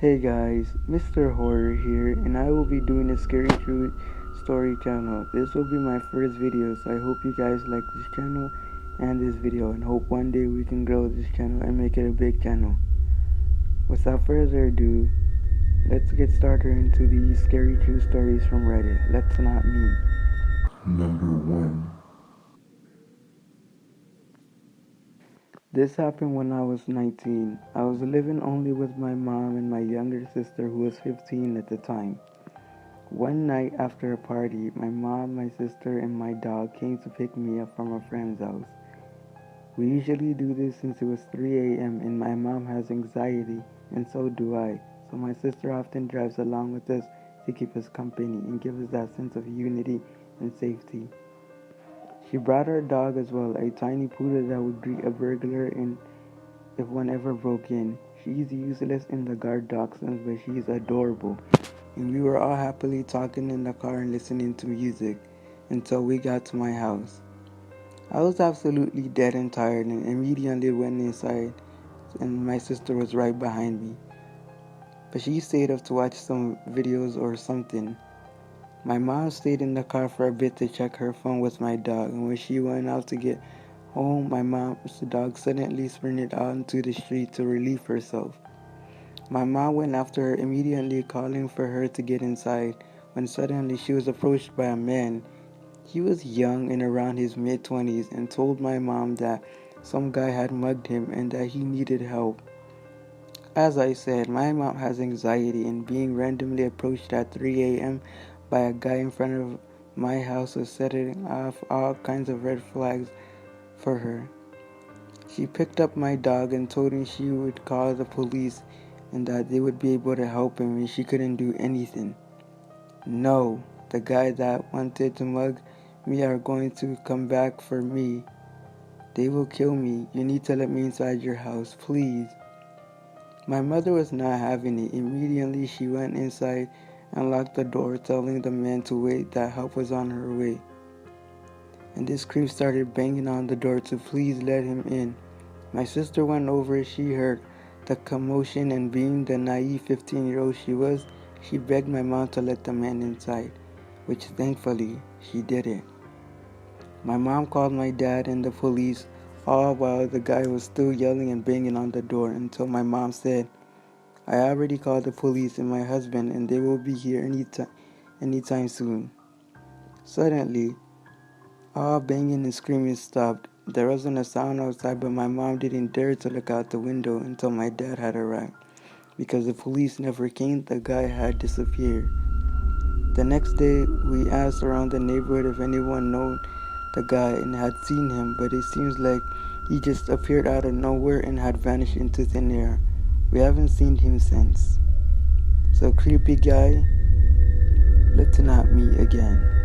Hey guys, Mr. Horror here, and I will be doing a Scary True Story channel. This will be my first video, so I hope you guys like this channel and this video, and hope one day we can grow this channel and make it a big channel. Without further ado, let's get started into these Scary True Stories from Reddit. Let's not meet. Number 1. This happened when I was 19. I was living only with my mom and my younger sister who was 15 at the time. One night after a party, my mom, my sister, and my dog came to pick me up from a friend's house. We usually do this since it was 3 a.m. and my mom has anxiety, and so do I. So my sister often drives along with us to keep us company and give us that sense of unity and safety. She brought her dog as well, a tiny poodle that would greet a burglar and if one ever broke in. She's useless in the guard dog sense, but she's adorable. And we were all happily talking in the car and listening to music until we got to my house. I was absolutely dead and tired and immediately went inside, and my sister was right behind me. But she stayed up to watch some videos or something. My mom stayed in the car for a bit to check her phone with my dog, and when she went out to get home, my mom's dog suddenly sprinted out into the street to relieve herself. My mom went after her, immediately calling for her to get inside, when suddenly she was approached by a man. He was young and around his mid-20s and told my mom that some guy had mugged him and that he needed help. As I said, my mom has anxiety, and being randomly approached at 3 a.m. by a guy in front of my house was setting off all kinds of red flags for her. She picked up my dog and told him she would call the police and that they would be able to help him and she couldn't do anything. No, the guy that wanted to mug me are going to come back for me. They will kill me. You need to let me inside your house, please. My mother was not having it. Immediately she went inside and locked the door, telling the man to wait, that help was on her way. And this creep started banging on the door to please let him in. My sister went over, she heard the commotion, and being the naive 15-year-old she was, she begged my mom to let the man inside, which thankfully she did it. My mom called my dad and the police, all while the guy was still yelling and banging on the door, until my mom said, I already called the police and my husband and they will be here anytime soon. Suddenly, all banging and screaming stopped. There wasn't a sound outside, but my mom didn't dare to look out the window until my dad had arrived. Because the police never came, the guy had disappeared. The next day, we asked around the neighborhood if anyone known the guy and had seen him, but it seems like he just appeared out of nowhere and had vanished into thin air. We haven't seen him since. So creepy guy, let's not meet again.